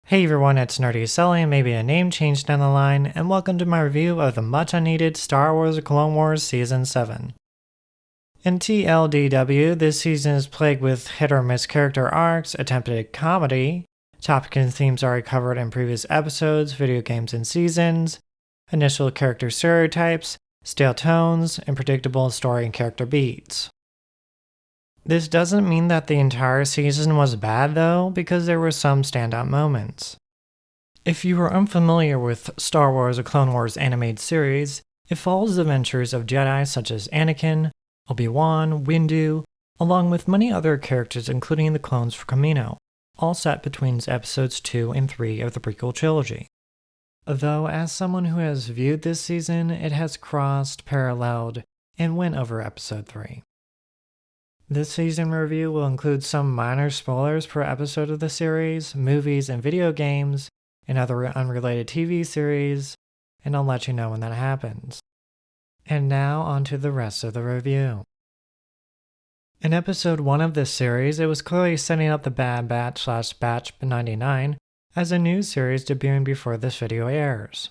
Hey everyone, it's Nerdy Sully, and maybe a name change down the line, and welcome to my review of the much unneeded Star Wars Clone Wars Season 7. In TLDW, this season is plagued with hit or miss character arcs, attempted comedy, topic and themes already covered in previous episodes, video games and seasons, initial character stereotypes, stale tones, and predictable story and character beats. This doesn't mean that the entire season was bad though, because there were some standout moments. If you are unfamiliar with Star Wars: The Clone Wars animated series, it follows the adventures of Jedi such as Anakin, Obi-Wan, Windu, along with many other characters including the clones for Kamino, all set between episodes 2 and 3 of the prequel trilogy. Though as someone who has viewed this season, it has crossed, paralleled, and went over episode 3. This season review will include some minor spoilers per episode of the series, movies and video games, and other unrelated TV series, and I'll let you know when that happens. And now on to the rest of the review. In episode 1 of this series, it was clearly setting up the Bad Batch / Batch 99 as a new series debuting before this video airs.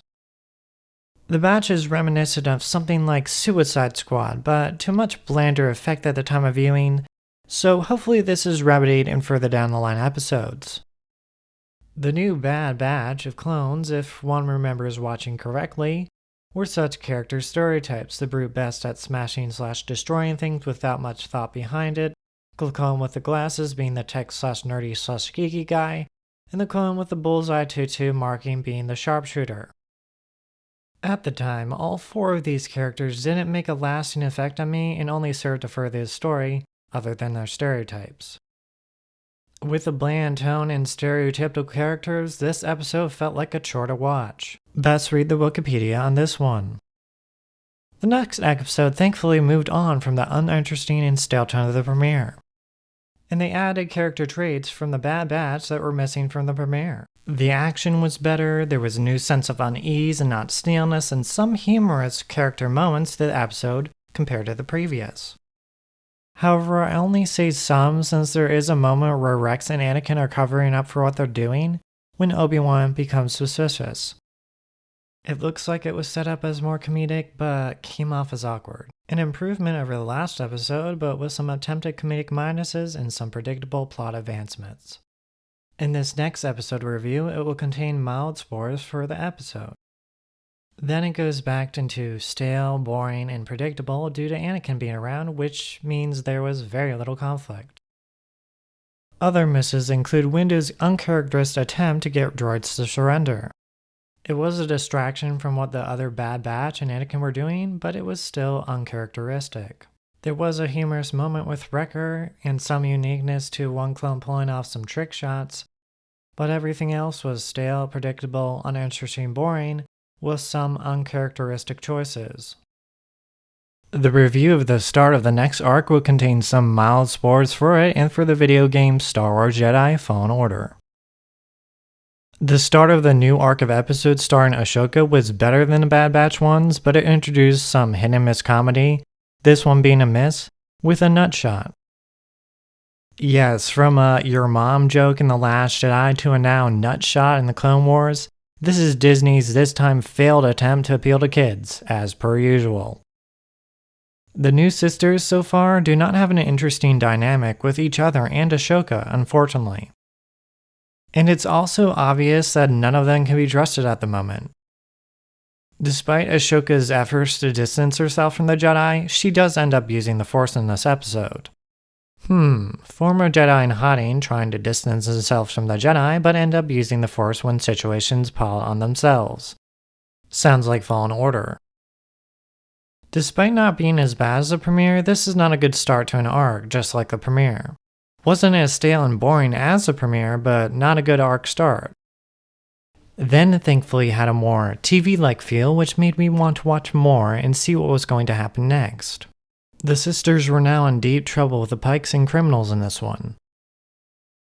The Batch is reminiscent of something like Suicide Squad, but to much blander effect at the time of viewing, so hopefully this is remedied in further down the line episodes. The new Bad Batch of clones, if one remembers watching correctly, were such character stereotypes: the brute best at smashing / destroying things without much thought behind it, the clone with the glasses being the tech / nerdy / geeky guy, and the clone with the bullseye tutu marking being the sharpshooter. At the time, all 4 of these characters didn't make a lasting effect on me and only served to further the story, other than their stereotypes. With a bland tone and stereotypical characters, this episode felt like a chore to watch. Best read the Wikipedia on this one. The next episode thankfully moved on from the uninteresting and stale tone of the premiere, and they added character traits from the Bad Batch that were missing from the premiere. The action was better, there was a new sense of unease and not staleness, and some humorous character moments to the episode compared to the previous. However, I only say some, since there is a moment where Rex and Anakin are covering up for what they're doing when Obi-Wan becomes suspicious. It looks like it was set up as more comedic, but came off as awkward. An improvement over the last episode, but with some attempted comedic minuses and some predictable plot advancements. In this next episode review, it will contain mild spoilers for the episode. Then it goes back into stale, boring, and predictable due to Anakin being around, which means there was very little conflict. Other misses include Windu's uncharacteristic attempt to get droids to surrender. It was a distraction from what the other Bad Batch and Anakin were doing, but it was still uncharacteristic. There was a humorous moment with Wrecker and some uniqueness to one clone pulling off some trick shots, but everything else was stale, predictable, uninteresting, boring, with some uncharacteristic choices. The review of the start of the next arc will contain some mild spoilers for it and for the video game Star Wars Jedi Fallen Order. The start of the new arc of episodes starring Ahsoka was better than the Bad Batch ones, but it introduced some hit and miss comedy, this one being a miss, with a nutshot. Yes, from a your mom joke in The Last Jedi to a now nutshot in the Clone Wars, this is Disney's this time failed attempt to appeal to kids, as per usual. The new sisters so far do not have an interesting dynamic with each other and Ahsoka, unfortunately. And it's also obvious that none of them can be trusted at the moment. Despite Ahsoka's efforts to distance herself from the Jedi, she does end up using the Force in this episode. Former Jedi in hiding trying to distance himself from the Jedi, but end up using the Force when situations pile on themselves. Sounds like Fallen Order. Despite not being as bad as the premiere, this is not a good start to an arc, just like the premiere. Wasn't as stale and boring as the premiere, but not a good arc start. Then thankfully had a more TV-like feel, which made me want to watch more and see what was going to happen next. The sisters were now in deep trouble with the Pikes and criminals in this one.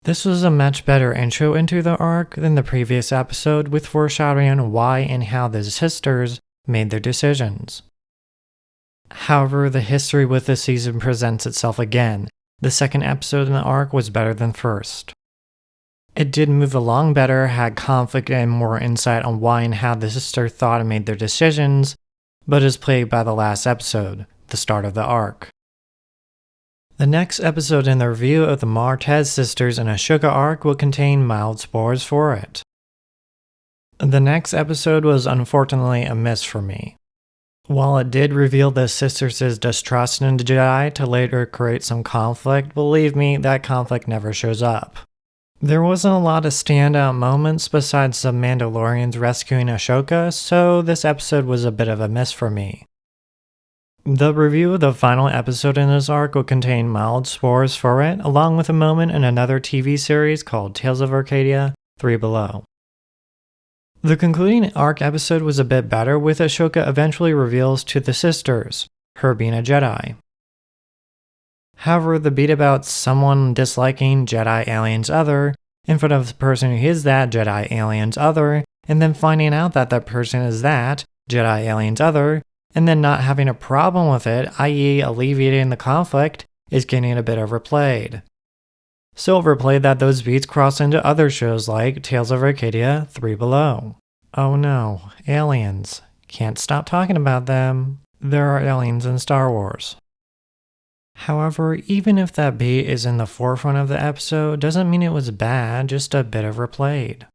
This was a much better intro into the arc than the previous episode, with foreshadowing on why and how the sisters made their decisions. However, the history with this season presents itself again. The second episode in the arc was better than first. It did move along better, had conflict and more insight on why and how the sister thought and made their decisions, but is plagued by the last episode, the start of the arc. The next episode in the review of the Martez sisters and Ashoka arc will contain mild spoilers for it. The next episode was unfortunately a miss for me. While it did reveal the sisters' distrust in the Jedi to later create some conflict, believe me, that conflict never shows up. There wasn't a lot of standout moments besides the Mandalorians rescuing Ashoka, so this episode was a bit of a miss for me. The review of the final episode in this arc will contain mild spoilers for it, along with a moment in another TV series called Tales of Arcadia, 3 Below. The concluding arc episode was a bit better, with Ashoka eventually reveals to the sisters, her being a Jedi. However, the beat about someone disliking Jedi alien's other in front of the person who is that Jedi alien's other, and then finding out that that person is that Jedi alien's other, and then not having a problem with it, i.e. alleviating the conflict, is getting a bit overplayed. So overplayed that those beats cross into other shows like Tales of Arcadia, 3 Below. Oh no, aliens. Can't stop talking about them. There are aliens in Star Wars. However, even if that beat is in the forefront of the episode, doesn't mean it was bad, just a bit overplayed.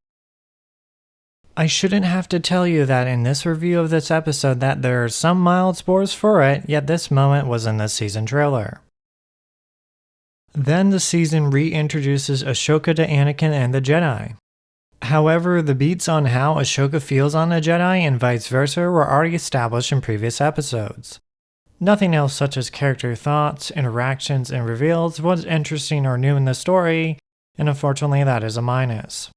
I shouldn't have to tell you that in this review of this episode that there are some mild spoilers for it, yet this moment was in the season trailer. Then the season reintroduces Ashoka to Anakin and the Jedi. However, the beats on how Ashoka feels on the Jedi and vice versa were already established in previous episodes. Nothing else such as character thoughts, interactions, and reveals was interesting or new in the story, and unfortunately that is a minus.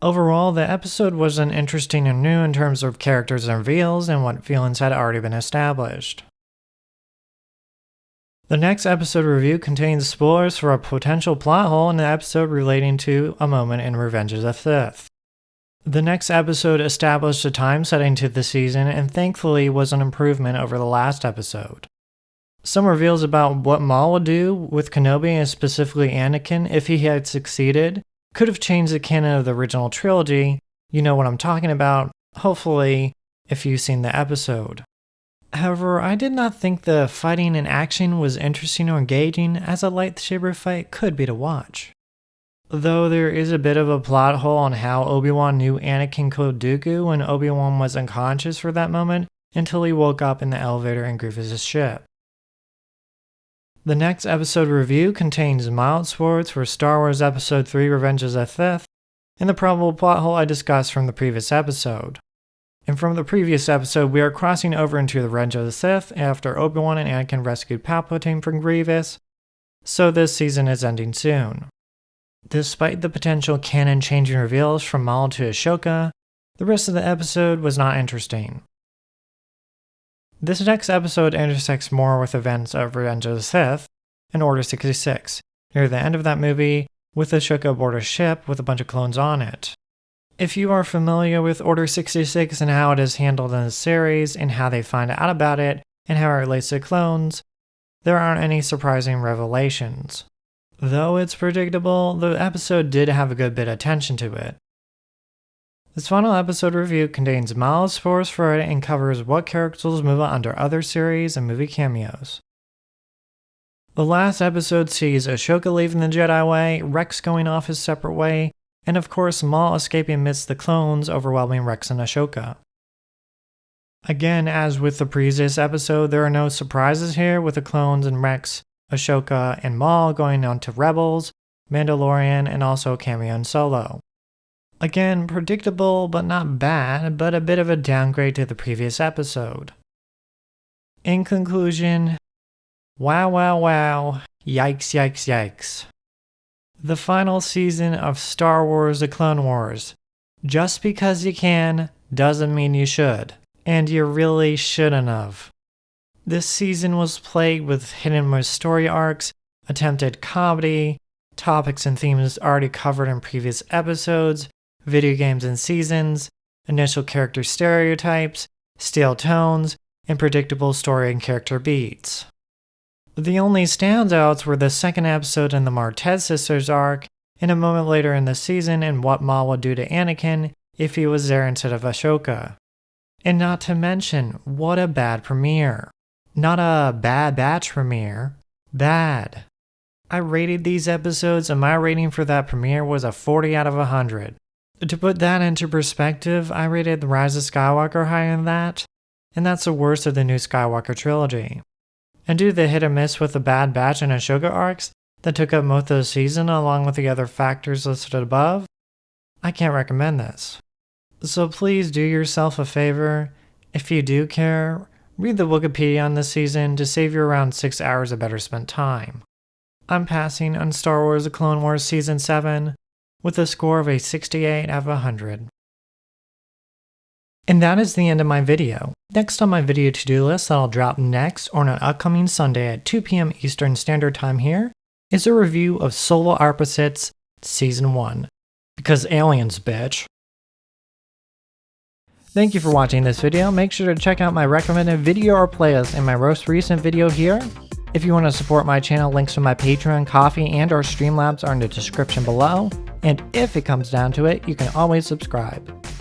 Overall, the episode wasn't interesting and new in terms of characters and reveals and what feelings had already been established. The next episode review contains spoilers for a potential plot hole in the episode relating to a moment in Revenge of the Sith. The next episode established a time setting to the season and thankfully was an improvement over the last episode. Some reveals about what Maul would do with Kenobi and specifically Anakin if he had succeeded could have changed the canon of the original trilogy. You know what I'm talking about, hopefully, if you've seen the episode. However, I did not think the fighting and action was interesting or engaging, as a lightsaber fight could be to watch. Though there is a bit of a plot hole on how Obi-Wan knew Anakin killed Dooku when Obi-Wan was unconscious for that moment until he woke up in the elevator in Grievous' ship. The next episode review contains mild spoilers for Star Wars Episode 3 Revenge of the Sith and the probable plot hole I discussed from the previous episode. And from the previous episode, we are crossing over into the Revenge of the Sith after Obi-Wan and Anakin rescued Palpatine from Grievous, so this season is ending soon. Despite the potential canon-changing reveals from Maul to Ashoka, the rest of the episode was not interesting. This next episode intersects more with events of Revenge of the Sith and Order 66, near the end of that movie, with Ashoka aboard a ship with a bunch of clones on it. If you are familiar with Order 66 and how it is handled in the series and how they find out about it and how it relates to clones, there aren't any surprising revelations. Though it's predictable, the episode did have a good bit of tension to it. This final episode review contains mild spoilers for it and covers what characters move on under other series and movie cameos. The last episode sees Ashoka leaving the Jedi way, Rex going off his separate way, and of course Maul escaping amidst the clones overwhelming Rex and Ashoka. Again, as with the previous episode, there are no surprises here with the clones and Rex, Ashoka, and Maul going on to Rebels, Mandalorian, and also cameo in Solo. Again, predictable but not bad, but a bit of a downgrade to the previous episode. In conclusion, wow, yikes, yikes, yikes. The final season of Star Wars The Clone Wars. Just because you can doesn't mean you should, and you really shouldn't have. This season was plagued with hidden story arcs, attempted comedy, topics and themes already covered in previous episodes, video games and seasons, initial character stereotypes, stale tones, and predictable story and character beats. The only standouts were the second episode in the Martez sisters arc and a moment later in the season and what Maul would do to Anakin if he was there instead of Ahsoka. And not to mention, what a bad premiere. Not a Bad Batch premiere. Bad. I rated these episodes and my rating for that premiere was a 40 out of 100. To put that into perspective, I rated The Rise of Skywalker higher than that, and that's the worst of the new Skywalker trilogy. And due to the hit or miss with the Bad Batch and Ahsoka arcs that took up most of the season along with the other factors listed above, I can't recommend this. So please do yourself a favor, if you do care, read the Wikipedia on this season to save you around 6 hours of better spent time. I'm passing on Star Wars The Clone Wars Season 7 with a score of a 68 out of 100. And that is the end of my video. Next on my video to-do list that I'll drop next or on an upcoming Sunday at 2 p.m. Eastern Standard Time here is a review of Solo Opposites Season 1. Because aliens, bitch. Thank you for watching this video. Make sure to check out my recommended video or playlist in my most recent video here. If you want to support my channel, links to my Patreon, Ko-fi, and or Streamlabs are in the description below. And if it comes down to it, you can always subscribe.